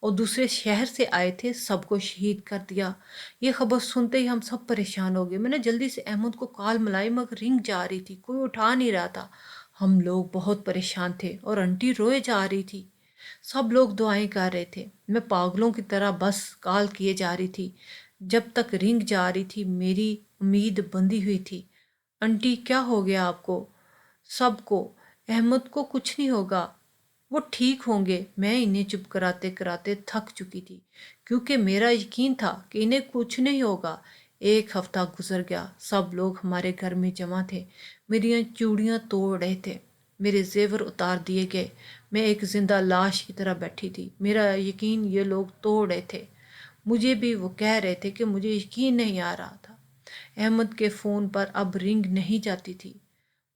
اور دوسرے شہر سے آئے تھے، سب کو شہید کر دیا۔ یہ خبر سنتے ہی ہم سب پریشان ہو گئے۔ میں نے جلدی سے احمد کو کال ملائی مگر رنگ جا رہی تھی، کوئی اٹھا نہیں رہا تھا۔ ہم لوگ بہت پریشان تھے اور انٹی روئے جا رہی تھی۔ سب لوگ دعائیں کر رہے تھے، میں پاگلوں کی طرح بس کال کیے جا رہی تھی۔ جب تک رنگ جا رہی تھی میری امید بندھی ہوئی تھی۔ انٹی کیا ہو گیا آپ کو؟ سب کو۔ احمد کو کچھ نہیں ہوگا، وہ ٹھیک ہوں گے۔ میں انہیں چپ کراتے کراتے تھک چکی تھی کیونکہ میرا یقین تھا کہ انہیں کچھ نہیں ہوگا۔ ایک ہفتہ گزر گیا، سب لوگ ہمارے گھر میں جمع تھے، میری چوڑیاں توڑ رہے تھے، میرے زیور اتار دیے گئے، میں ایک زندہ لاش کی طرح بیٹھی تھی۔ میرا یقین یہ لوگ توڑ رہے تھے، مجھے بھی وہ کہہ رہے تھے کہ مجھے یقین نہیں آ رہا تھا۔ احمد کے فون پر اب رنگ نہیں جاتی تھی،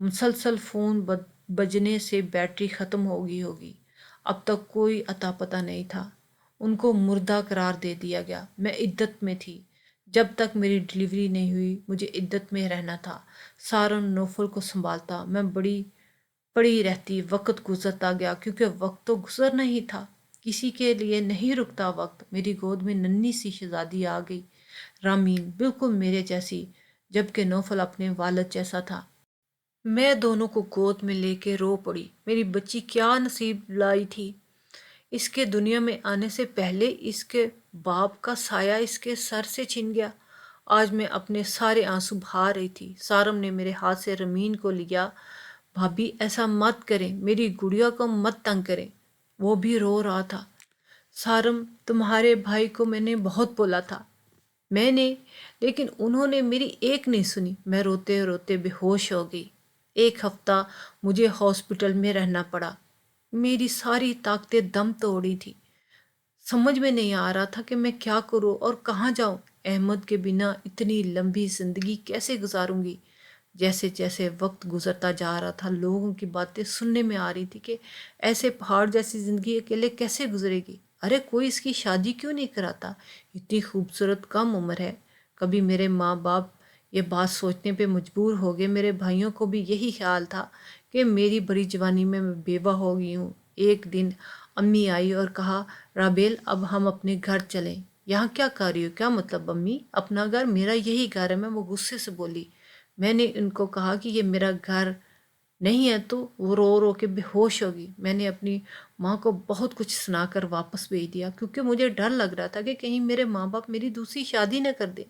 مسلسل فون بجنے سے بیٹری ختم ہو گئی ہوگی۔ اب تک کوئی اتا پتہ نہیں تھا، ان کو مردہ قرار دے دیا گیا۔ میں عدت میں تھی، جب تک میری ڈلیوری نہیں ہوئی مجھے عدت میں رہنا تھا۔ سارن نوفل کو سنبھالتا، میں بڑی پڑی رہتی۔ وقت گزرتا گیا کیونکہ وقت تو گزرنا ہی تھا، کسی کے لیے نہیں رکتا وقت۔ میری گود میں ننھی سی شہزادی آ گئی، رامین، بالکل میرے جیسی، جبکہ نوفل اپنے والد جیسا تھا۔ میں دونوں کو گود میں لے کے رو پڑی۔ میری بچی کیا نصیب لائی تھی، اس کے دنیا میں آنے سے پہلے اس کے باپ کا سایہ اس کے سر سے چھن گیا۔ آج میں اپنے سارے آنسو بہا رہی تھی۔ سارم نے میرے ہاتھ سے رمین کو لیا۔ بھابھی ایسا مت کریں، میری گڑیا کو مت تنگ کریں۔ وہ بھی رو رہا تھا۔ سارم، تمہارے بھائی کو میں نے بہت بولا تھا، میں نے، لیکن انہوں نے میری ایک نہیں سنی۔ میں روتے روتے بے ہوش ہو گئی۔ ایک ہفتہ مجھے ہاسپٹل میں رہنا پڑا، میری ساری طاقتیں دم توڑی تھی۔ سمجھ میں نہیں آ رہا تھا کہ میں کیا کروں اور کہاں جاؤں۔ احمد کے بنا اتنی لمبی زندگی کیسے گزاروں گی؟ جیسے جیسے وقت گزرتا جا رہا تھا لوگوں کی باتیں سننے میں آ رہی تھی کہ ایسے پہاڑ جیسی زندگی اکیلے کیسے گزرے گی۔ ارے کوئی اس کی شادی کیوں نہیں کراتا، اتنی خوبصورت کم عمر ہے۔ کبھی میرے ماں باپ یہ بات سوچنے پہ مجبور ہو گئے۔ میرے بھائیوں کو بھی یہی خیال تھا کہ میری بڑی جوانی میں بیوہ ہو گئی ہوں۔ ایک دن امی آئی اور کہا، رابیل اب ہم اپنے گھر چلیں۔ یہاں کیا کر رہی ہو؟ کیا مطلب امی؟ اپنا گھر؟ میرا یہی گھر ہے، میں وہ غصے سے بولی۔ میں نے ان کو کہا کہ یہ میرا گھر نہیں ہے تو وہ رو رو کے بے ہوش ہوگی۔ میں نے اپنی ماں کو بہت کچھ سنا کر واپس بھیج دیا کیونکہ مجھے ڈر لگ رہا تھا کہ کہیں میرے ماں باپ میری دوسری شادی نہ کر دیں۔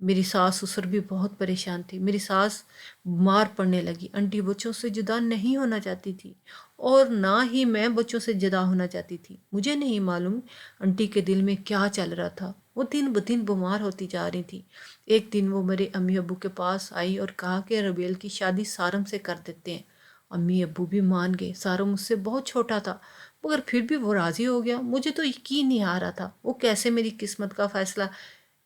میری ساس سسر بھی بہت پریشان تھی۔ میری ساس بیمار پڑنے لگی، انٹی بچوں سے جدا نہیں ہونا چاہتی تھی اور نہ ہی میں بچوں سے جدا ہونا چاہتی تھی۔ مجھے نہیں معلوم انٹی کے دل میں کیا چل رہا تھا، وہ دن بدن بیمار ہوتی جا رہی تھی۔ ایک دن وہ میرے امی ابو کے پاس آئی اور کہا کہ ربیل کی شادی سارم سے کر دیتے ہیں۔ امی ابو بھی مان گئے۔ سارم مجھ سے بہت چھوٹا تھا مگر پھر بھی وہ راضی ہو گیا۔ مجھے تو یقین نہیں آ رہا تھا وہ کیسے میری قسمت کا فیصلہ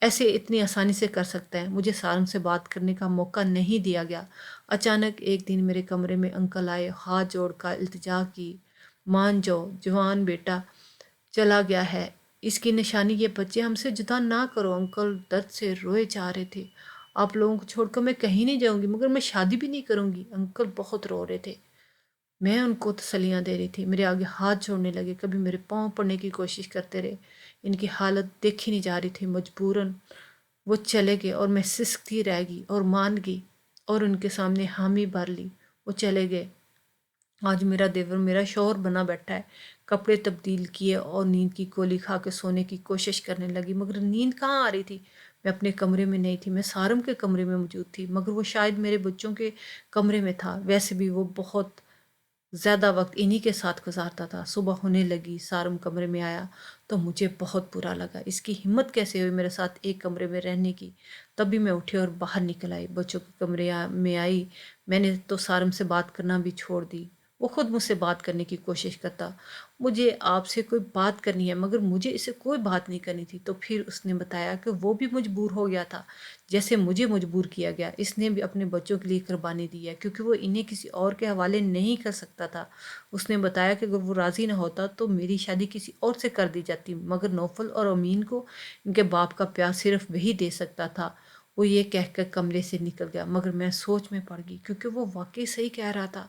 ایسے اتنی آسانی سے کر سکتا ہے۔ مجھے سارم سے بات کرنے کا موقع نہیں دیا گیا۔ اچانک ایک دن میرے کمرے میں انکل آئے، ہاتھ جوڑ کر التجا کی، مان جاؤ جوان بیٹا چلا گیا ہے، اس کی نشانی یہ بچے ہم سے جدا نہ کرو۔ انکل درد سے روئے جا رہے تھے۔ آپ لوگوں کو چھوڑ کر میں کہیں نہیں جاؤں گی مگر میں شادی بھی نہیں کروں گی۔ انکل بہت رو رہے تھے، میں ان کو تسلیاں دے رہی تھی۔ میرے آگے ہاتھ جوڑنے لگے، کبھی میرے پاؤں پڑنے کی کوشش کرتے رہے۔ ان کی حالت دیکھی نہیں جا رہی تھی۔ مجبوراً وہ چلے گئے اور میں سسکتی رہ گئی اور مان گئی اور ان کے سامنے حامی بھر لی۔ وہ چلے گئے۔ آج میرا دیور میرا شوہر بنا بیٹھا ہے۔ کپڑے تبدیل کیے اور نیند کی گولی کھا کے سونے کی کوشش کرنے لگی مگر نیند کہاں آ رہی تھی۔ میں اپنے کمرے میں نہیں تھی، میں سارم کے کمرے میں موجود تھی مگر وہ شاید میرے بچوں کے کمرے میں تھا۔ ویسے بھی وہ بہت زیادہ وقت انہی کے ساتھ گزارتا تھا۔ صبح ہونے لگی، سارم کمرے میں آیا تو مجھے بہت برا لگا۔ اس کی ہمت کیسے ہوئی میرے ساتھ ایک کمرے میں رہنے کی؟ تب بھی میں اٹھی اور باہر نکل آئی، بچوں کے کمرے میں آئی۔ میں نے تو سارم سے بات کرنا بھی چھوڑ دی۔ وہ خود مجھ سے بات کرنے کی کوشش کرتا، مجھے آپ سے کوئی بات کرنی ہے مگر مجھے اسے کوئی بات نہیں کرنی تھی۔ تو پھر اس نے بتایا کہ وہ بھی مجبور ہو گیا تھا جیسے مجھے مجبور کیا گیا۔ اس نے بھی اپنے بچوں کے لیے قربانی دی ہے کیونکہ وہ انہیں کسی اور کے حوالے نہیں کر سکتا تھا۔ اس نے بتایا کہ اگر وہ راضی نہ ہوتا تو میری شادی کسی اور سے کر دی جاتی مگر نوفل اور امین کو ان کے باپ کا پیار صرف وہی دے سکتا تھا۔ وہ یہ کہہ کر کمرے سے نکل گیا مگر میں سوچ میں پڑ گئی کیونکہ وہ واقعی صحیح کہہ رہا تھا۔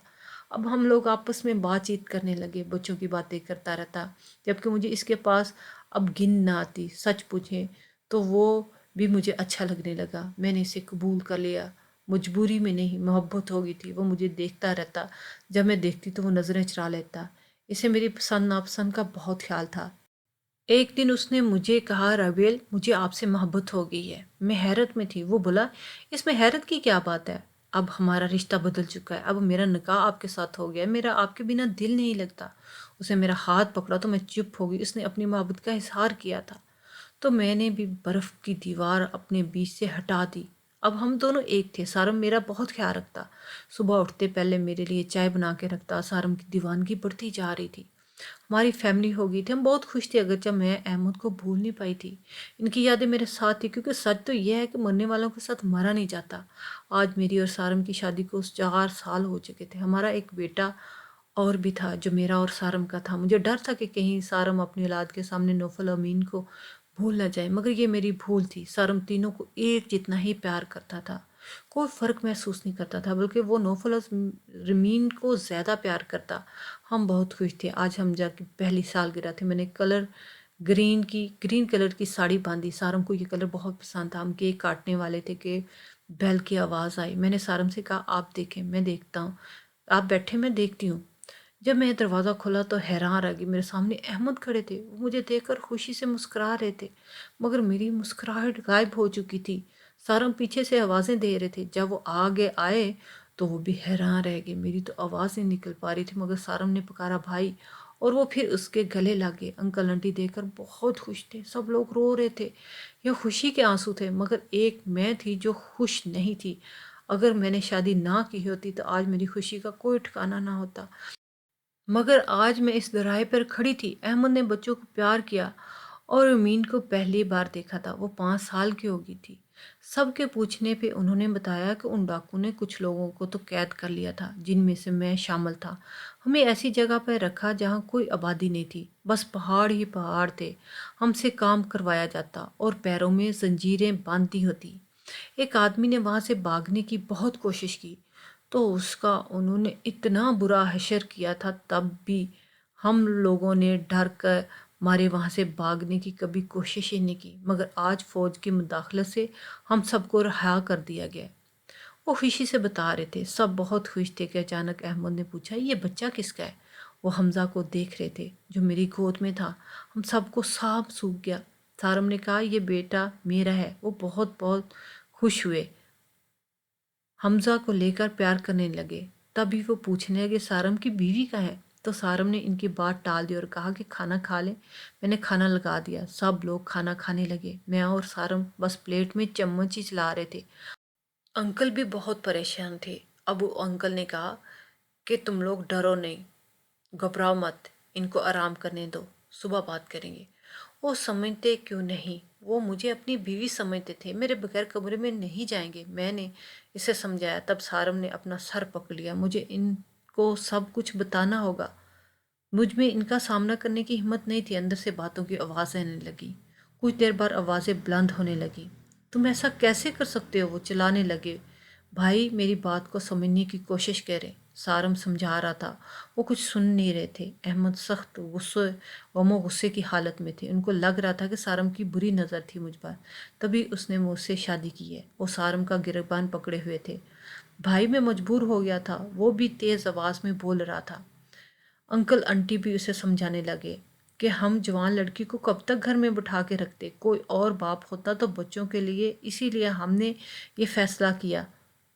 اب ہم لوگ آپس میں بات چیت کرنے لگے، بچوں کی باتیں کرتا رہتا، جبکہ مجھے اس کے پاس اب گن نہ آتی۔ سچ پوچھیں تو وہ بھی مجھے اچھا لگنے لگا، میں نے اسے قبول کر لیا، مجبوری میں نہیں، محبت ہو گئی تھی۔ وہ مجھے دیکھتا رہتا، جب میں دیکھتی تو وہ نظریں چرا لیتا۔ اسے میری پسند ناپسند کا بہت خیال تھا۔ ایک دن اس نے مجھے کہا، رابیل مجھے آپ سے محبت ہو گئی ہے۔ میں حیرت میں تھی۔ وہ بولا، اس میں حیرت کی کیا بات ہے؟ اب ہمارا رشتہ بدل چکا ہے، اب میرا نکاح آپ کے ساتھ ہو گیا ہے، میرا آپ کے بنا دل نہیں لگتا۔ اسے میرا ہاتھ پکڑا تو میں چپ ہو گئی۔ اس نے اپنی محبت کا اظہار کیا تھا تو میں نے بھی برف کی دیوار اپنے بیچ سے ہٹا دی۔ اب ہم دونوں ایک تھے۔ سارم میرا بہت خیال رکھتا، صبح اٹھتے پہلے میرے لیے چائے بنا کے رکھتا۔ سارم کی دیوانگی بڑھتی جا رہی تھی، ہماری فیملی ہو گئی تھی، ہم بہت خوش تھے، اگرچہ میں احمد کو بھول نہیں پائی تھی۔ ان کی یادیں میرے ساتھ تھی، کیونکہ سچ تو یہ ہے کہ مرنے والوں کے ساتھ مرا نہیں جاتا۔ آج میری اور سارم کی شادی کو 4 سال ہو چکے تھے۔ ہمارا ایک بیٹا اور بھی تھا جو میرا اور سارم کا تھا۔ مجھے ڈر تھا کہ کہیں سارم اپنی اولاد کے سامنے نوفل اور امین کو بھول نہ جائے، مگر یہ میری بھول تھی۔ سارم تینوں کو ایک جتنا ہی پیار کرتا تھا، کوئی فرق محسوس نہیں کرتا تھا، بلکہ وہ نوفل اور رمین کو زیادہ پیار کرتا۔ ہم بہت خوش تھے۔ آج ہم جا کی پہلی سالگرہ تھی۔ میں نے گرین کلر کی ساڑی باندھی۔ سارم کو یہ کلر بہت پسند تھا۔ ہم کیک کاٹنے والے تھے کہ بیل کی آواز آئی۔ میں نے سارم سے کہا، آپ دیکھیں، میں دیکھتا ہوں، آپ بیٹھے، میں دیکھتی ہوں۔ جب میں دروازہ کھولا تو حیران رہ گئی، میرے سامنے احمد کھڑے تھے۔ وہ مجھے دیکھ کر خوشی سے مسکرا رہے تھے، مگر میری مسکراہٹ غائب ہو چکی تھی۔ سارم پیچھے سے آوازیں دے رہے تھے۔ جب وہ آگے آئے تو وہ بھی حیران رہ گئے۔ میری تو آواز نہیں نکل پا رہی تھی، مگر سارم نے پکارا، بھائی، اور وہ پھر اس کے گلے لگے۔ انکل انٹی دیکھ کر بہت خوش تھے، سب لوگ رو رہے تھے، یہ خوشی کے آنسو تھے، مگر ایک میں تھی جو خوش نہیں تھی۔ اگر میں نے شادی نہ کی ہوتی تو آج میری خوشی کا کوئی ٹھکانہ نہ ہوتا، مگر آج میں اس دراہے پر کھڑی تھی۔ احمد نے بچوں کو پیار کیا اور امین کو پہلی بار دیکھا تھا۔ وہ 5 سال کی ہو گئی تھی۔ سب کے پوچھنے پہ انہوں نے بتایا کہ ان ڈاکو نے کچھ لوگوں کو تو قید کر لیا تھا، جن میں سے میں شامل تھا۔ ہمیں ایسی جگہ پہ رکھا جہاں کوئی آبادی نہیں تھی، بس پہاڑ ہی پہاڑ تھے۔ ہم سے کام کروایا جاتا اور پیروں میں زنجیریں باندھی ہوتی۔ ایک آدمی نے وہاں سے بھاگنے کی بہت کوشش کی تو اس کا انہوں نے اتنا برا حشر کیا تھا، تب بھی ہم لوگوں نے ڈر کر مارے وہاں سے بھاگنے کی کبھی کوشش ہی نہیں کی، مگر آج فوج کی مداخلت سے ہم سب کو رہا کر دیا گیا۔ وہ خوشی سے بتا رہے تھے، سب بہت خوش تھے کہ اچانک احمد نے پوچھا، یہ بچہ کس کا ہے؟ وہ حمزہ کو دیکھ رہے تھے جو میری گود میں تھا۔ ہم سب کو سانپ سوکھ گیا۔ سارم نے کہا، یہ بیٹا میرا ہے۔ وہ بہت بہت خوش ہوئے، حمزہ کو لے کر پیار کرنے لگے۔ تبھی وہ پوچھنے لگے، سارم کی بیوی کہاں ہے؟ تو سارم نے ان کی بات ٹال دی اور کہا کہ کھانا کھا لیں۔ میں نے کھانا لگا دیا، سب لوگ کھانا کھانے لگے۔ میں اور سارم بس پلیٹ میں چمچ ہی چلا رہے تھے۔ انکل بھی بہت پریشان تھے۔ ابو انکل نے کہا کہ تم لوگ ڈرو نہیں، گھبراؤ مت، ان کو آرام کرنے دو، صبح بات کریں گے۔ وہ سمجھتے کیوں نہیں، وہ مجھے اپنی بیوی سمجھتے تھے، میرے بغیر کمرے میں نہیں جائیں گے۔ میں نے اسے سمجھایا، تب سارم نے اپنا سر پکڑ لیا۔ مجھے ان کو سب کچھ بتانا ہوگا۔ مجھ میں ان کا سامنا کرنے کی ہمت نہیں تھی۔ اندر سے باتوں کی آوازیں آنے لگی، کچھ دیر بعد آوازیں بلند ہونے لگی۔ تم ایسا کیسے کر سکتے ہو؟ وہ چلانے لگے۔ بھائی میری بات کو سمجھنے کی کوشش کرے، سارم سمجھا رہا تھا۔ وہ کچھ سن نہیں رہے تھے۔ احمد سخت غصے کی حالت میں تھے۔ ان کو لگ رہا تھا کہ سارم کی بری نظر تھی مجھ پر، تبھی اس نے مجھ سے شادی کی ہے۔ وہ سارم کا گریبان پکڑے ہوئے تھے۔ بھائی میں مجبور ہو گیا تھا، وہ بھی تیز آواز میں بول رہا تھا۔ انکل انٹی بھی اسے سمجھانے لگے کہ ہم جوان لڑکی کو کب تک گھر میں بٹھا کے رکھتے، کوئی اور باپ ہوتا تو بچوں کے لیے، اسی لیے ہم نے یہ فیصلہ کیا۔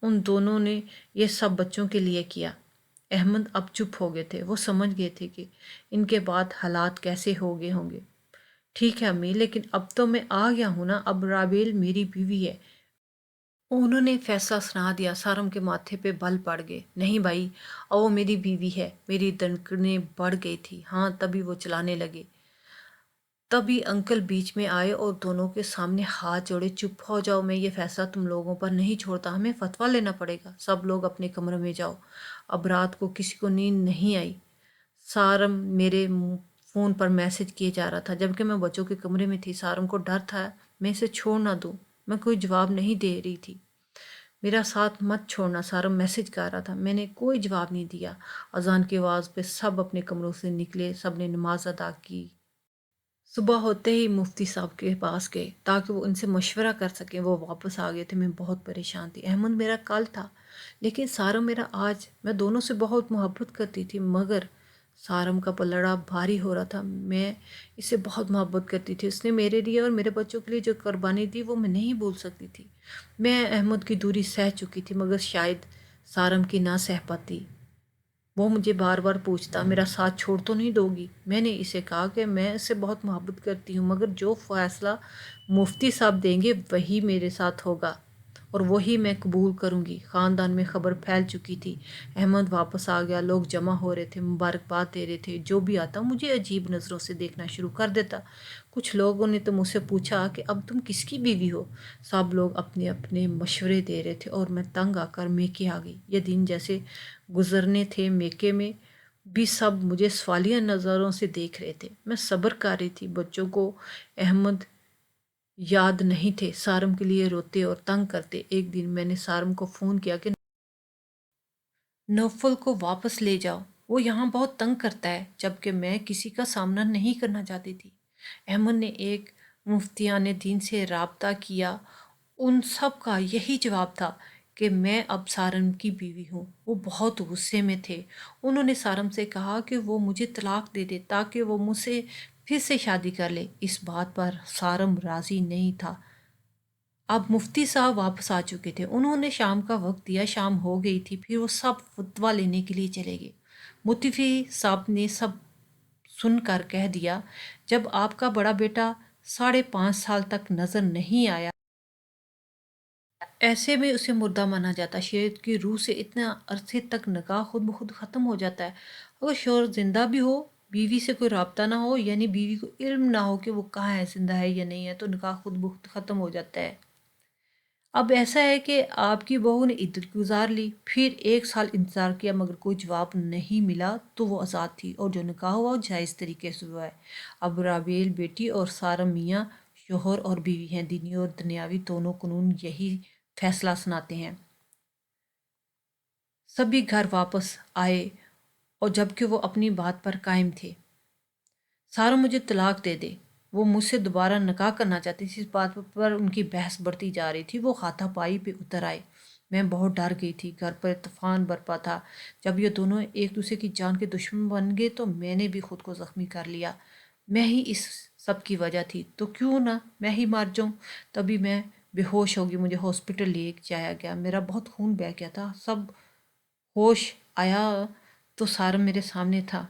ان دونوں نے یہ سب بچوں کے لیے کیا۔ احمد اب چپ ہو گئے تھے، وہ سمجھ گئے تھے کہ ان کے بعد حالات کیسے ہو گئے ہوں گے۔ ٹھیک ہے امی، لیکن اب تو میں آ گیا ہوں نا، اب رابیل میری بیوی ہے۔ انہوں نے فیصلہ سنا دیا۔ سارم کے ماتھے پہ بل پڑ گئے۔ نہیں بھائی، اب وہ میری بیوی ہے۔ میری دھڑکنیں بڑھ گئی تھی۔ ہاں، تبھی وہ چلانے لگے۔ تبھی انکل بیچ میں آئے اور دونوں کے سامنے ہاتھ جوڑے، چپ ہو جاؤ، میں یہ فیصلہ تم لوگوں پر نہیں چھوڑتا، ہمیں فتویٰ لینا پڑے گا، سب لوگ اپنے کمرے میں جاؤ۔ اب رات کو کسی کو نیند نہیں آئی۔ سارم میرے فون پر میسج کیے جا رہا تھا جبکہ میں بچوں کے کمرے میں تھی۔ سارم کو ڈر تھا میں اسے چھوڑ نہ دوں، میں کوئی جواب نہیں دے رہی تھی۔ میرا ساتھ مت چھوڑنا، سارم میسج کر رہا تھا۔ میں نے کوئی جواب نہیں دیا۔ اذان کی آواز پہ سب اپنے کمروں سے نکلے، سب نے نماز ادا کی۔ صبح ہوتے ہی مفتی صاحب کے پاس گئے تاکہ وہ ان سے مشورہ کر سکیں۔ وہ واپس آ گئے تھے، میں بہت پریشان تھی۔ احمد میرا کل تھا لیکن سارم میرا آج۔ میں دونوں سے بہت محبت کرتی تھی مگر سارم کا پلڑا بھاری ہو رہا تھا۔ میں اس سے بہت محبت کرتی تھی۔ اس نے میرے لیے اور میرے بچوں کے لیے جو قربانی دی وہ میں نہیں بھول سکتی تھی۔ میں احمد کی دوری سہ چکی تھی مگر شاید سارم کی نہ سہ پاتی۔ وہ مجھے بار بار پوچھتا میرا ساتھ چھوڑ تو نہیں دو گی؟ میں نے اسے کہا کہ میں اس سے بہت محبت کرتی ہوں مگر جو فیصلہ مفتی صاحب دیں گے وہی میرے ساتھ ہوگا اور وہی میں قبول کروں گی۔ خاندان میں خبر پھیل چکی تھی۔ احمد واپس آ گیا، لوگ جمع ہو رہے تھے، مبارکباد دے رہے تھے۔ جو بھی آتا مجھے عجیب نظروں سے دیکھنا شروع کر دیتا۔ کچھ لوگوں نے تو مجھ سے پوچھا کہ اب تم کس کی بیوی ہو؟ سب لوگ اپنے اپنے مشورے دے رہے تھے اور میں تنگ آ کر میکے آ گئی۔ یہ دن جیسے گزرنے تھے، میکے میں بھی سب مجھے سوالیہ نظروں سے دیکھ رہے تھے۔ میں صبر کر رہی تھی۔ بچوں کو احمد یاد نہیں تھے، سارم کے لیے روتے اور تنگ کرتے۔ ایک دن میں نے سارم کو فون کیا کہ نوفل کو واپس لے جاؤ، وہ یہاں بہت تنگ کرتا ہے، جبکہ میں کسی کا سامنا نہیں کرنا چاہتی تھی۔ احمد نے ایک مفتیان دین سے رابطہ کیا، ان سب کا یہی جواب تھا کہ میں اب سارم کی بیوی ہوں۔ وہ بہت غصے میں تھے۔ انہوں نے سارم سے کہا کہ وہ مجھے طلاق دے دے تاکہ وہ مجھ سے پھر سے شادی کر لے۔ اس بات پر سارم راضی نہیں تھا۔ اب مفتی صاحب واپس آ چکے تھے۔ انہوں نے شام کا وقت دیا، شام ہو گئی تھی، پھر وہ سب فتویٰ لینے کے لیے چلے گئے۔ مفتی صاحب نے سب سن کر کہہ دیا، جب آپ کا بڑا بیٹا 5.5 سال تک نظر نہیں آیا ایسے میں اسے مردہ مانا جاتا۔ شریعت کی روح سے اتنا عرصے تک نکاح خود بخود ختم ہو جاتا ہے۔ اگر شوہر زندہ بھی ہو، بیوی سے کوئی رابطہ نہ ہو، یعنی بیوی کو علم نہ ہو کہ وہ کہاں ہے، زندہ ہے یا نہیں ہے، تو نکاح خود بخود ختم ہو جاتا ہے۔ اب ایسا ہے کہ آپ کی بہو نے عدت گزار لی، پھر 1 سال انتظار کیا مگر کوئی جواب نہیں ملا تو وہ آزاد تھی اور جو نکاح ہوا وہ جائز طریقے سے ہوا ہے۔ اب رابیل بیٹی اور سارم میاں شوہر اور بیوی ہیں۔ دینی اور دنیاوی دونوں قانون یہی فیصلہ سناتے ہیں۔ سبھی گھر واپس آئے اور جبکہ وہ اپنی بات پر قائم تھے۔ سارم مجھے طلاق دے دے، وہ مجھ سے دوبارہ نکاح کرنا چاہتی تھی۔ اس بات پر ان کی بحث بڑھتی جا رہی تھی۔ وہ ہاتھا پائی پہ اتر آئے۔ میں بہت ڈر گئی تھی۔ گھر پر طوفان برپا تھا۔ جب یہ دونوں ایک دوسرے کی جان کے دشمن بن گئے تو میں نے بھی خود کو زخمی کر لیا۔ میں ہی اس سب کی وجہ تھی، تو کیوں نہ میں ہی مر جاؤں۔ تبھی میں بے ہوش ہوگی، مجھے ہاسپٹل لے جایا گیا۔ میرا بہت خون بہہ گیا تھا۔ سب ہوش آیا تو سارم میرے سامنے تھا۔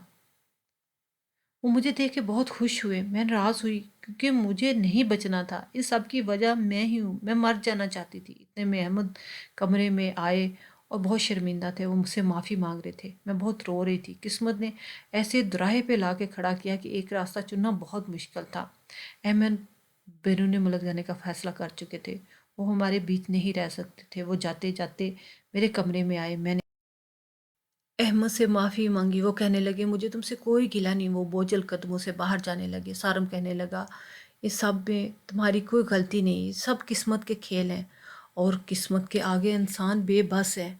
وہ مجھے دیکھ کے بہت خوش ہوئے۔ میں ناراض ہوئی کیونکہ مجھے نہیں بچنا تھا۔ اس سب کی وجہ میں ہی ہوں، میں مر جانا چاہتی تھی۔ اتنے میں احمد کمرے میں آئے اور بہت شرمندہ تھے۔ وہ مجھ سے معافی مانگ رہے تھے۔ میں بہت رو رہی تھی۔ قسمت نے ایسے دراہے پہ لا کے کھڑا کیا کہ ایک راستہ چننا بہت مشکل تھا۔ احمد بیرون ملک جانے کا فیصلہ کر چکے تھے۔ وہ ہمارے بیچ نہیں رہ سکتے تھے۔ وہ جاتے جاتے میرے کمرے میں آئے۔ میں نے احمد سے معافی مانگی۔ وہ کہنے لگے مجھے تم سے کوئی گلہ نہیں۔ وہ بوجھل قدموں سے باہر جانے لگے۔ سارم کہنے لگا اس سب میں تمہاری کوئی غلطی نہیں، یہ سب قسمت کے کھیل ہیں اور قسمت کے آگے انسان بے بس ہے۔